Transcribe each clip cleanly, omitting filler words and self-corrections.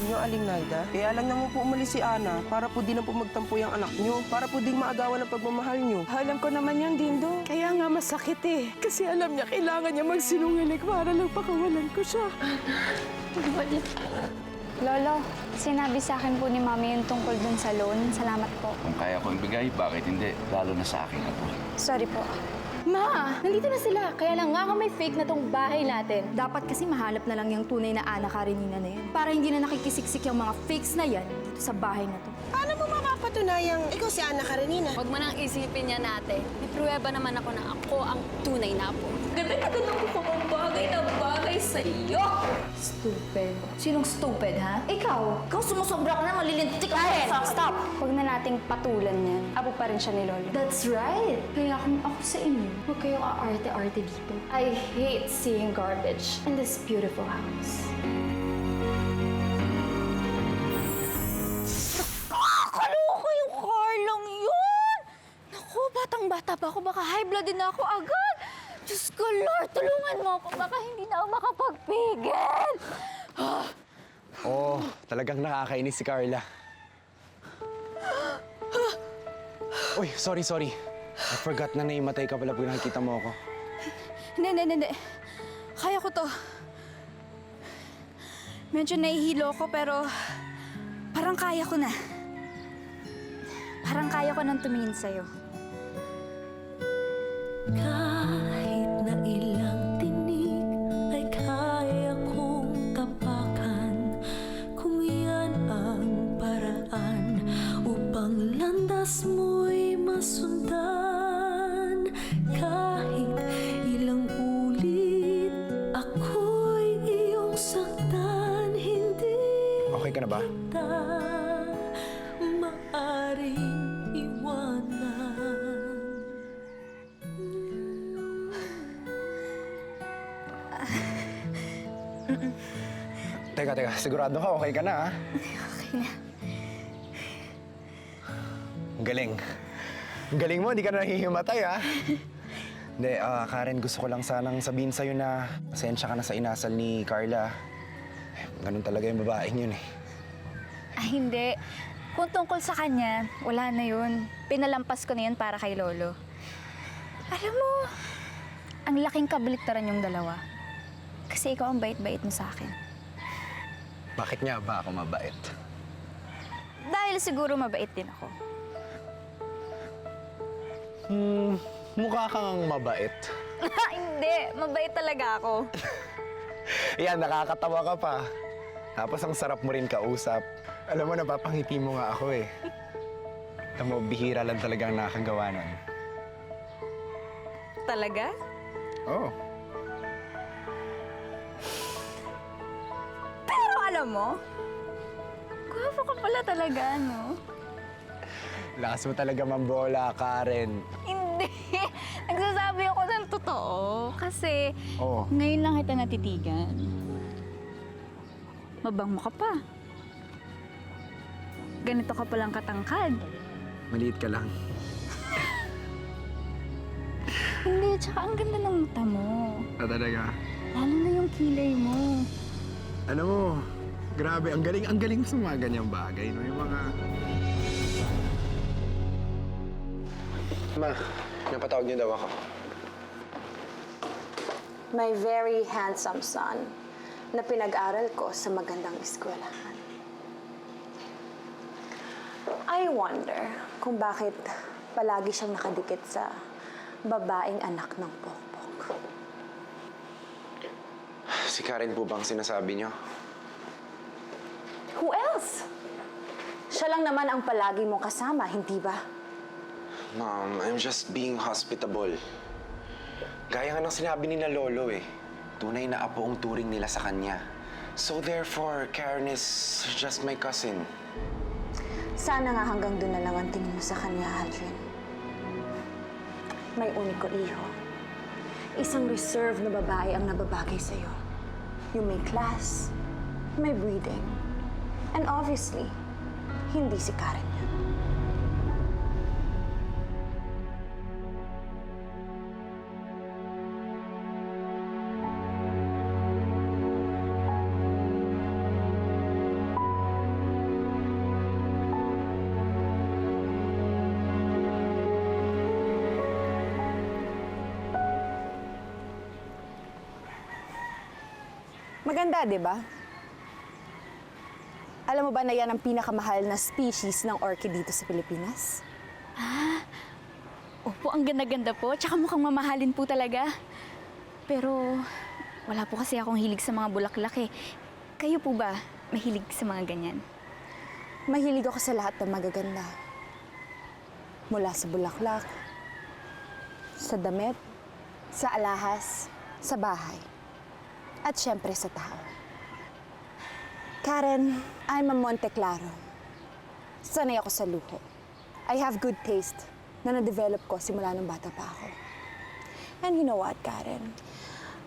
niyo, Aling Naida. Kaya lang naman po umalis si Ana para po di na po magtampo yung anak niyo. Para po ding maagawan ang pagmamahal niyo. Alam ko naman yun, Dindo. Kaya nga masakit eh. Kasi alam niya kailangan niya magsinungaling para lang pakawalan ko siya. Lolo, sinabi sa akin po ni Mami yung tungkol dun sa loan. Salamat po. Kung kaya ko ibigay, bakit hindi? Lalo na sa akin apo. Sorry po. Ma, nandito na sila. Kaya lang nga may fake na tong bahay natin. Dapat kasi mahanap na lang yung tunay na Ana Karenina na yan. Para hindi na nakikisiksik yung mga fakes na yan dito sa bahay na to. Paano mo mapapatunayang ikaw si Ana Karenina? Huwag mo nang isipin yan natin. May pruweba naman ako na ako ang tunay na apo. Ganda-ganda ko kung bagay na bagay sa'yo. Stupid. Sinong stupid, ha? Ikaw! Ikaw sumusobra ka na, malilintik ka rin! Stop! Huwag na nating patulan yan. Apo pa rin siya ni Lolo. That's right! Kaya kung ako sa inyo, huwag kayong aarte-arte dito. I hate seeing garbage in this beautiful house. Nakakaloka yung car lang yun! Naku, batang-bata pa ako. Baka high blood din ako agad. Diyos ko, Lord, tulungan mo ako. Baka hindi na ako makapagpigil. Oh, talagang nakakainis si Carla. Uy, sorry. I forgot na naimatay ka pala pag nakikita mo ako. Hindi. Kaya ko to. Medyo nahihilo ko pero parang kaya ko na. Parang kaya ko nang tumingin sa'yo. Kahit na ilang tinig ay kaya kong tapakan kung yan ang paraan upang landas mo'y masundan. Kahit ilang ulit ako'y iyong saktan, hindi Okay ka na ba? kita maaring iwanan. Teka, sigurado ka okay ka na, ha? Okay na. Ang galing. Ang galing mo, hindi ka na nahihimatay, ha? Hindi, Karen, gusto ko lang sanang sabihin sa'yo na pasensya ka na sa inasal ni Carla. Ganun talaga yung babaeng yun, eh. Ay, hindi. Kung tungkol sa kanya, wala na yun. Pinalampas ko na yun para kay Lolo. Alam mo, ang laking kabaliktaran yung dalawa. Kasi ikaw ang bait-bait mo sa akin. Bakit nga ba ako mabait? Dahil siguro mabait din ako. Mukha kang mabait. Hindi, mabait talaga ako. Yan, nakakatawa ka pa. Tapos ang sarap mo rin kausap. Alam mo, napapangiti mo nga ako, eh. Alam mo, bihira lang talagang nakakagawa nun. Talaga? Oo. Pero alam mo, gwapo ka pala talaga, no? Lakas mo talaga mambola, Karen. Hindi. Nagsasabi ako ng totoo. Kasi Oo. ngayon lang kita natitigan. Mabango ka pa. Ganito ka palang katangkad. Maliit ka lang. Hindi, tsaka ang ganda ng mata mo. Talaga. Lalo na yung kilay mo. Alam mo, grabe, ang galing sa mga ganyang bagay, no? Yung mga... Ma, napatawag niyo daw ako. My very handsome son na pinag-aral ko sa magandang eskwelahan. I wonder kung bakit palagi siyang nakadikit sa babaeng anak ng Pokpok. Si Karen po bang sinasabi niyo? Who else? Siya lang naman ang palagi mong kasama, hindi ba? Mom, I'm just being hospitable. Gaya nga ng sinabi ni na Lolo, eh. Tunay na apo ang turing nila sa kanya. So therefore, Karen is just my cousin. Sana nga hanggang doon na lang ang tingin mo sa kanya, Aldrin. May uniko iho. Isang reserve na babae ang nababagay sa'yo. Yung may class, may breeding. And obviously, hindi si Karen yan. Maganda, di ba? Alam mo ba na yan ang pinakamahal na species ng orchid dito sa Pilipinas? Opo, ang ganda-ganda po. Tsaka mukhang mamahalin po talaga. Pero wala po kasi akong hilig sa mga bulaklak eh. Kayo po ba mahilig sa mga ganyan? Mahilig ako sa lahat ng magaganda. Mula sa bulaklak, sa damit, sa alahas, sa bahay, at syempre sa tao. Karen, I'm a Monte Claro. Sanay ako sa luho. I have good taste na na-develop ko simula nung bata pa ako. And you know what, Karen?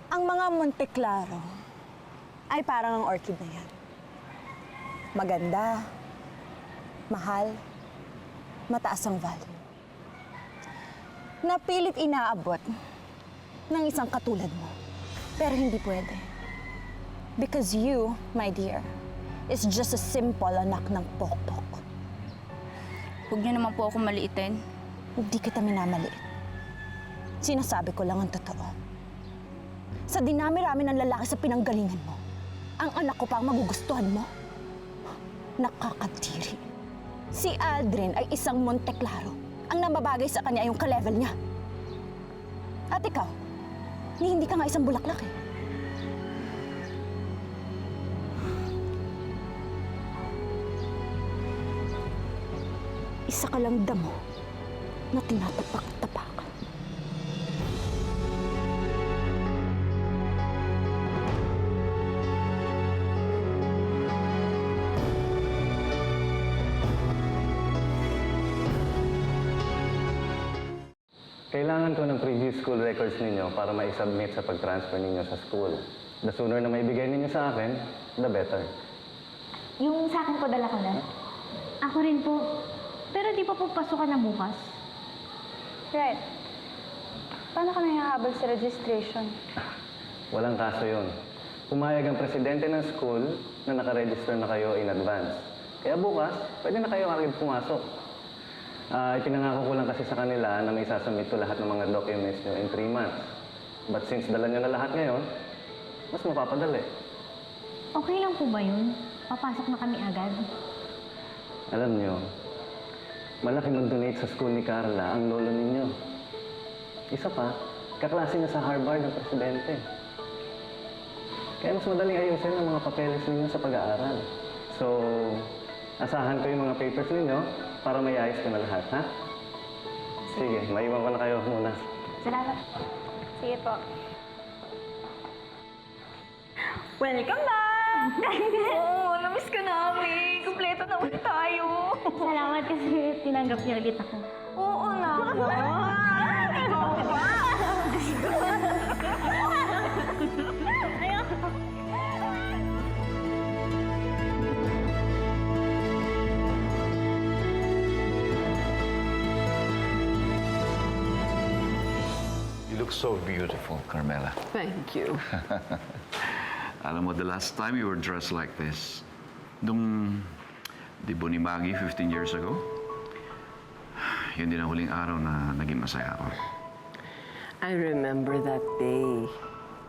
Ang mga Monte Claro ay parang ang orchid na yan. Maganda, mahal, mataas ang value. Napilit inaabot ng isang katulad mo. Pero hindi pwede. Because you, my dear, is just a simple anak ng pokpok. Huwag niyo naman po ako maliitin. Hindi kita minamaliit. Sinasabi ko lang ang totoo. Sa dinami-rami ng lalaki sa pinanggalingan mo, ang anak ko pa ang magugustuhan mo? Nakakadiri. Si Aldrin ay isang Monte Claro. Ang nababagay sa kanya ay yung ka-level niya. At ikaw, hindi ka nga isang bulaklak eh. Isa ka lang damo na tinatapak-tapakan. Kailangan ko ng previous school records ninyo para ma-submit sa pag-transfer ninyo sa school. The sooner na maibigay ninyo sa akin, the better. Yung sa akin po, dala ko na. Ako rin po. Pero di pa po pasukan na bukas. Right. Paano ka nahahabol sa registration? Walang kaso yun. Pumayag ang presidente ng school na nakaregister na kayo in advance. Kaya bukas, pwede na kayo agad pumasok. Ipinangako ko lang kasi sa kanila na may sasubmit ko lahat ng mga documents nyo in 3 months. But since dala nyo na lahat ngayon, mas mapapadali. Okay lang po ba yun? Papasok na kami agad. Alam nyo, malaki mag-donate sa school ni Carla ang lolo ninyo. Isa pa, kaklase na sa Harvard ng presidente. Kaya mas madaling ayusin ang mga papeles ninyo sa pag-aaral. So, asahan ko yung mga papers ninyo para may ayos ko na lahat, ha? Sige, maiwan ko na kayo muna. Salamat. Sige po. Welcome back! Oo, namiss ka namin. Kumpleto na ulit tayo. Salamat kasi tinanggap niyo ulit ako. Oo naman. Ikaw pa. You look so beautiful, Carmela. Thank you. Alam mo, the last time you were dressed like this, nung dibo ni Maggie 15 years ago, yun din ang huling araw na naging masaya ako. I remember that day.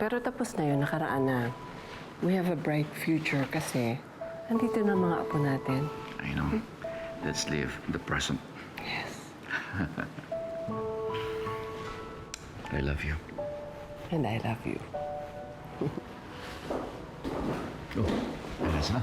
Pero tapos na yun, nakaraan na. We have a bright future kasi andito na mga apo natin. I know. Let's live the present. Yes. I love you. And I love you. Oh, alas na.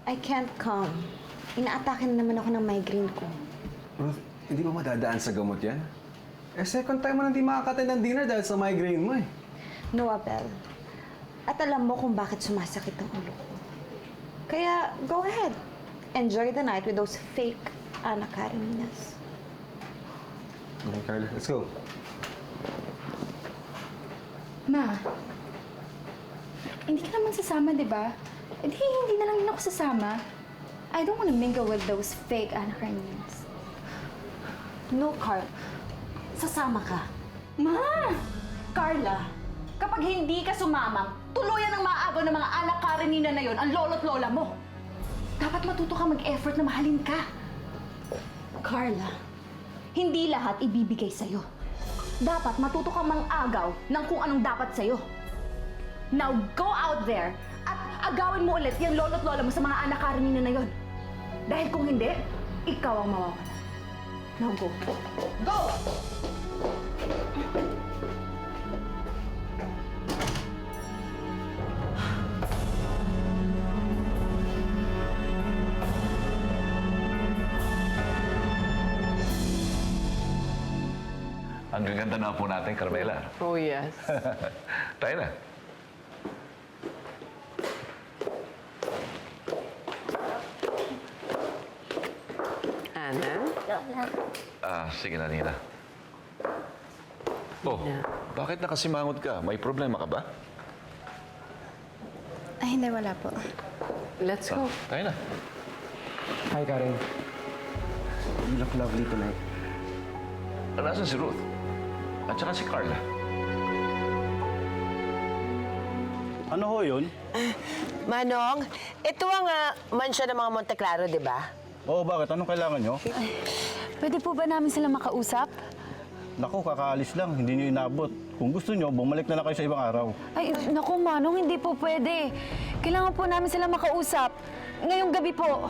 I can't come. Inaatake na naman ako ng migraine ko. Ruth, hindi ba madadaan sa gamot yan? Eh, second time mo nang di makakatay ng dinner dahil sa migraine mo eh. No, Abel. At alam mo kung bakit sumasakit ang ulo ko. Kaya, go ahead. Enjoy the night with those fake Ana Kareninas. Okay, Carla, let's go. Ma, hindi ka naman sasama, di ba? Hindi na lang din ako sasama. I don't wanna mingle with those fake Ana Kareninas. No, Carl. Sasama ka. Ma! Carla, kapag hindi ka sumama, tuluyan ang maagaw ng mga anak Karenina na yon ang lolo't lola mo. Dapat matuto ka mag-effort na mahalin ka. Carla, hindi lahat ibibigay sa'yo. Dapat matuto ka mang-agaw ng kung anong dapat sa'yo. Now, go out there at agawin mo ulit yung lolo't lola mo sa mga anak Karenina na yon. Dahil kung hindi, ikaw ang mawawala. Now, go. Go! Ang gaganda na po natin, Carmela. Oh, yes. Tayo na. Ana? Sige na, Nina. Oh, Yeah. bakit nakasimangot ka? May problema ka ba? Ay, hindi, wala po. Let's go. Tayo na. Hi, Karen. You look lovely tonight. Nasaan si Ruth? At saka si Carla. Ano ho yun? Manong, ito ang mansyon ng mga Monte Claro, di ba? Oo, bakit? Anong kailangan nyo? Pwede po ba namin sila makausap? Naku, kakaalis lang. Hindi nyo inabot. Kung gusto nyo, bumalik na lang kayo sa ibang araw. Ay, naku Manong, hindi po pwede. Kailangan po namin sila makausap. Ngayong gabi po.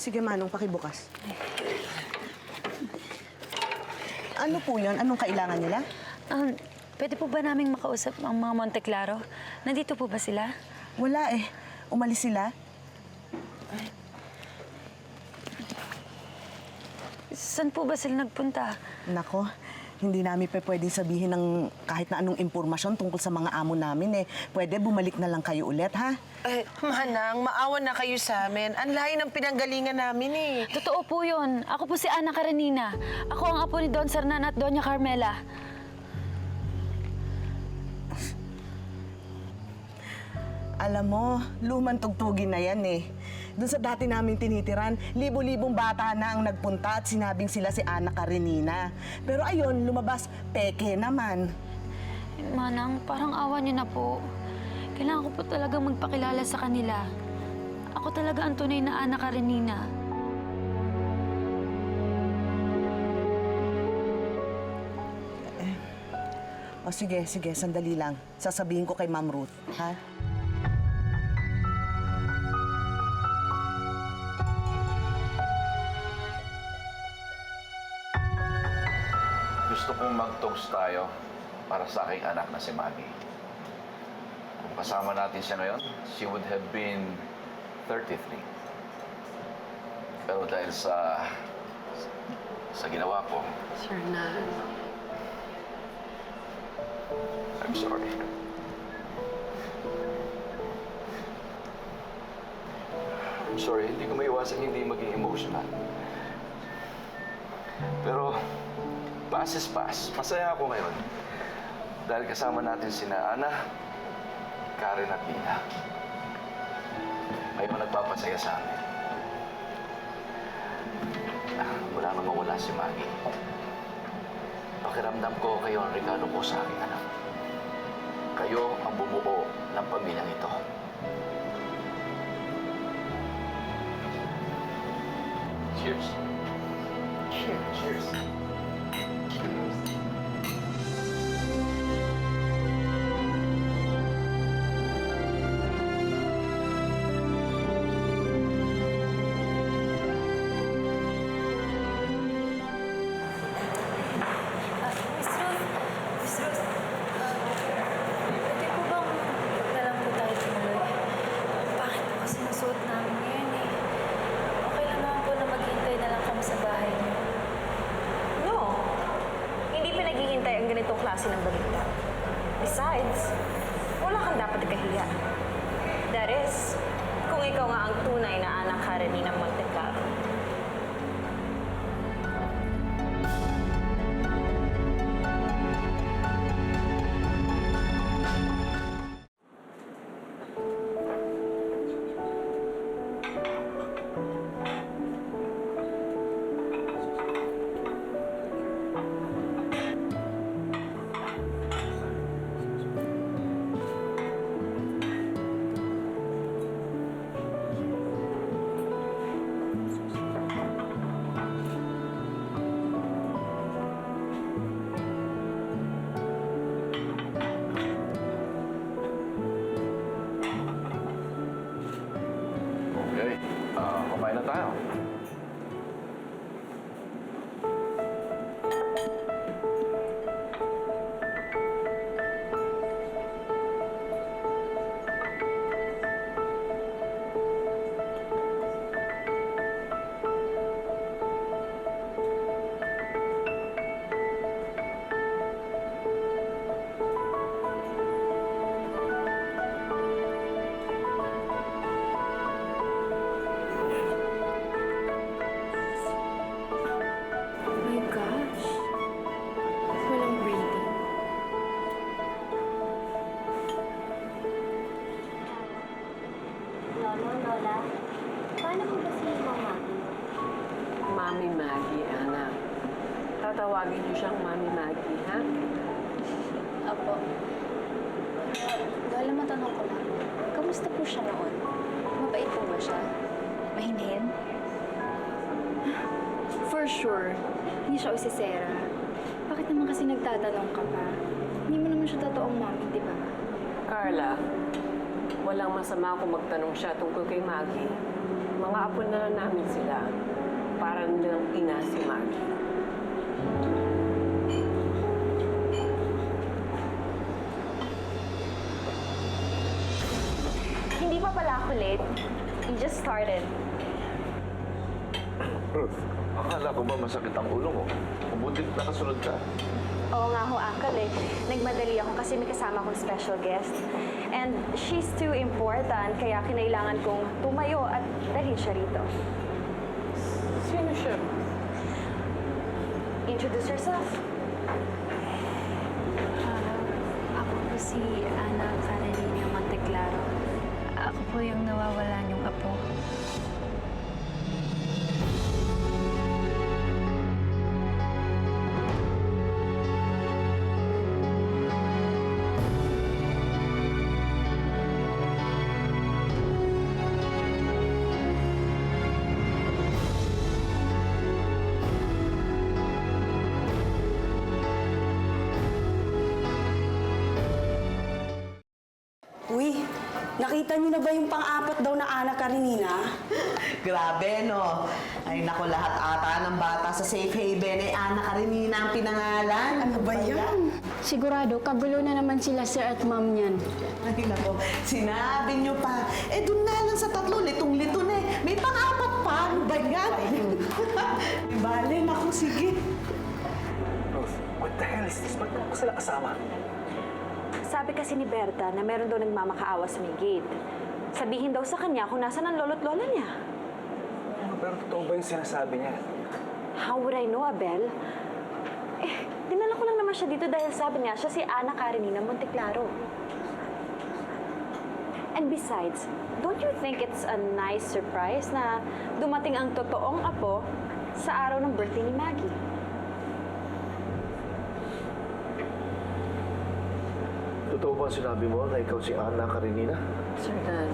Sige, Manong, pakibukas. Ano po yun? Anong kailangan nila? Pwede po ba namin makausap ang mga Monte Claro? Nandito po ba sila? Wala eh. Umalis sila. Saan po ba sila nagpunta? Nako, hindi namin pwedeng sabihin ng kahit na anong impormasyon tungkol sa mga amo namin eh. Pwede bumalik na lang kayo ulit, ha? Manang, maawa na kayo sa amin. Ang layo ng pinanggalingan namin eh. Totoo po yun. Ako po si Ana Karenina. Ako ang apo ni Don Sernan at Doña Carmela. Alam mo, lumang tugtugin na yan eh. Doon sa dati namin tinitiran, libo-libong bata na ang nagpunta at sinabing sila si Ana Karenina. Pero ayun, lumabas, peke naman. Manang, parang awa niyo na po. Kailangan ko po talaga magpakilala sa kanila. Ako talaga ang tunay na Ana Karenina. O sige, sandali lang. Sasabihin ko kay Ma'am Ruth, ha? Gusto kong mag-toast tayo para sa aking anak na si Maggie. Kung kasama natin siya ngayon, she would have been 33. Pero dahil sa ginawa ko, Sernan. I'm sorry. I'm sorry, hindi ko maiwasan hindi maging emotional. Pero, pass is pass. Masaya ako ngayon. Dahil kasama natin sina Ana, Karen at Nina. Ngayon nagpapasaya sa amin. Wala nang mawala si Maggie. Pakiramdam ko kayo ang regalo ko sa aking anak. Kayo ang bumuo ng pamilyang ito. Cheers. Cheers. Cheers. Pwede po bang na lang po tayo tumuloy? Bakit po kasi nasuot namin ngayon eh? Okay lang naman po na maghintay na lang kami sa bahay niyo. No! Hindi pinaghihintay ang ganitong klase ng balita. Besides, wala kang dapat ikahiya. That is, kung ikaw nga ang tunay na anak Karenina Monteclaro. Okay, kumain na tayo. Oh my gosh. Walang breathing. Lolo, Lola, paano po ba si Mama? Mami Maggie, anak. Tatawagin niyo siyang Mami Maggie, ha? Opo. Lola, matanong ko lang. Kamusta po siya noon? Mabait po ba siya? Mahinhin? For sure, hindi siya usisera. Bakit naman kasi nagtatanong ka pa? Hindi mo naman siya totoong mami, di ba? Carla, walang masama kung magtanong siya tungkol kay Maggie. Mga apo na namin sila. Para nilang ina si Maggie. Hindi pa pala ako late. You just started. Ruth, akala ko ba masakit ang ulo mo? Mabutit nakasunod ka. Oo nga ho, Uncle eh. Nagmadali ako kasi may kasama akong special guest. And she's too important, kaya kinailangan kong tumayo at dalhin siya rito. Sino siya? Introduce yourself. Ako po si Ana Karenina Monteclaro. Ako po yung nawawala niyong apo. Uy, nakita niyo na ba yung pang-apat daw na Ana Karenina? Grabe, no? Ay, naku, lahat ata ng bata sa safe haven ay Ana Karenina ang pinangalan. Ano ba yan? Sigurado, kagulo na naman sila sir at ma'am niyan. Ay, naku, sinabi niyo pa. Eh, dun na lang sa tatlo, litong-lito na eh. May pang-apat pa. Ano ba yan? Bale, naku, sige. Ruth, what the hell is this? Ba't ko sila kasama? Sabi kasi ni Berta na meron daw nagmamakaawa sa may gate. Sabihin daw sa kanya kung nasan ang lolo't lola niya. Pero totoo ba yung sinasabi niya? How would I know, Abel? Eh, dinala ko lang naman siya dito dahil sabi niya siya si Ana Karenina Monteclaro. And besides, don't you think it's a nice surprise na dumating ang totoong apo sa araw ng birthday ni Maggie? Totoo ba sinabi mo na ikaw si Ana Karenina? Sir Dan,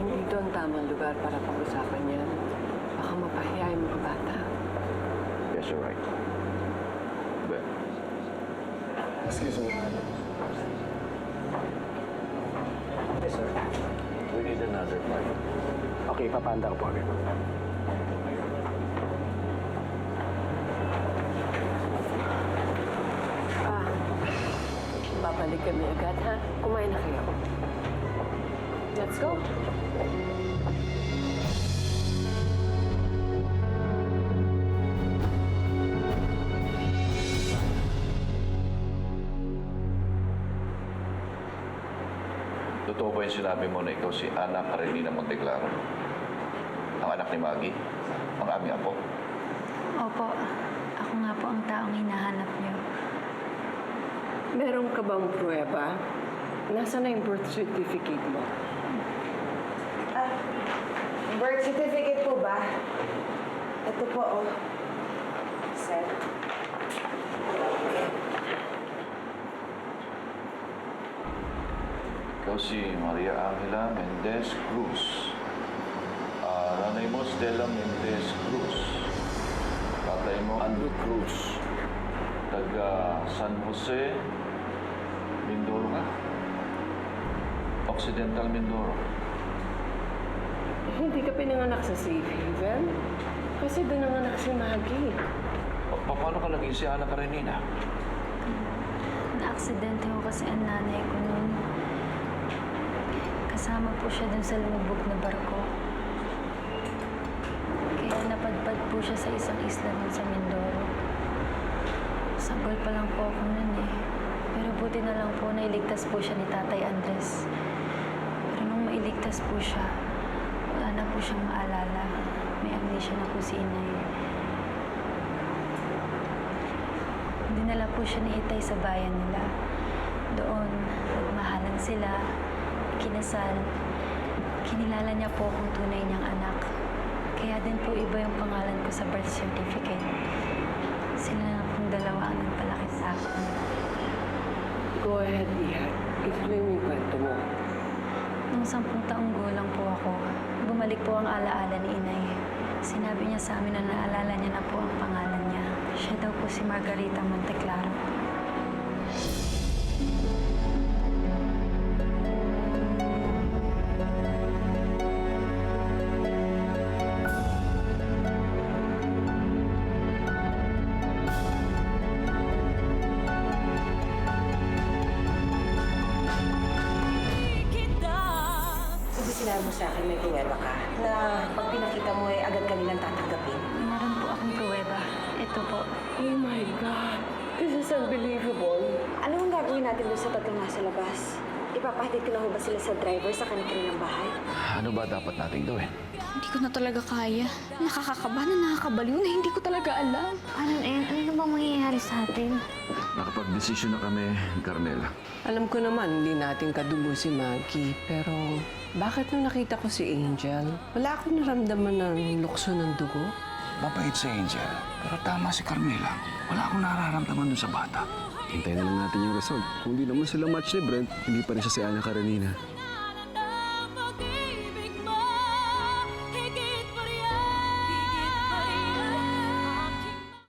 hindi ito ang tamang lugar para pag-usapan yan. Baka mapahiya yung mga bata. Yes, you're right. But, Excuse me. Yes, sir. we need another part. Okay, papanda ko po agad. Babalik kami agad, ha? Kumain na kayo. Let's go. Totoo ba yung sinabi mo na ikaw si Ana Karenina Monteclaro? Ang anak ni Maggie? Ang aming apo? Opo, ako nga po ang taong hinahanap niyo. Meron ka bang pruweba? Nasaan na yung birth certificate mo? Birth certificate po ba? Ito po, oh. Sir. Ikaw si Maria Angela Mendez Cruz. Nanay mo, Stella Mendez Cruz. Tatay mo, Andrew Cruz. Taga San Jose, Mindoro ka? Occidental Mindoro. Hindi ka pinanganak sa Safe Haven? Kasi doon nanganak si Maggie. Paano ka naging si Ana Karenina? Na-aksidente ko kasi ang nanay ko noon. Kasama po siya dun sa lumubog na barko. Kaya napadpad po siya sa isang isla dun sa Mindoro. Sabol pa lang po ako nun eh. Pero buti na lang po nailigtas po siya ni Tatay Andres. Pero nung mailigtas po siya, wala na po siyang maalala. May amnesia na po si Inay. Dinala po siya ni Itay sa bayan nila. Doon, nagmahalan sila, kinasal. Kinilala niya po kung tunay niyang anak. Kaya din po iba yung pangalan ko sa birth certificate. Sila na pong dalawa ang nagpalaki sa akin. Go ahead, Iha. Ituloy mo yung kwento mo. Nung 10 taong gulang po ako, bumalik po ang alaala ni Inay. Sinabi niya sa amin na naalala niya na po ang pangalan niya. Siya daw po si Margarita Monteclaro. Kasi sinabi mo sa akin may pruweba ka na pag pinakita mo ay agad kanilang tatanggapin. Meron po akong pruweba. Ito po. Oh my God! This is unbelievable. Ano ang gagawin natin doon sa tatlong nasa labas? Ipapahatid ko na ho ba sila sa driver sa kanilang bahay? Ano ba dapat nating gawin? Hindi ko na talaga kaya. Nakakakaba na nakakabaliw na hindi ko talaga alam. Ano na bang mangyayari sa atin? Nakapag-desisyon na kami, Carmela. Alam ko naman, hindi natin kadugo si Maggie. Pero bakit nung nakita ko si Angel, wala akong naramdaman ng lukso ng dugo? Mabait si Angel, pero tama si Carmela. Wala akong nararamdaman dun sa bata. Hintayin na lang natin yung result. Kung di naman sila match ni Brent, hindi pa rin siya si Ana Karenina.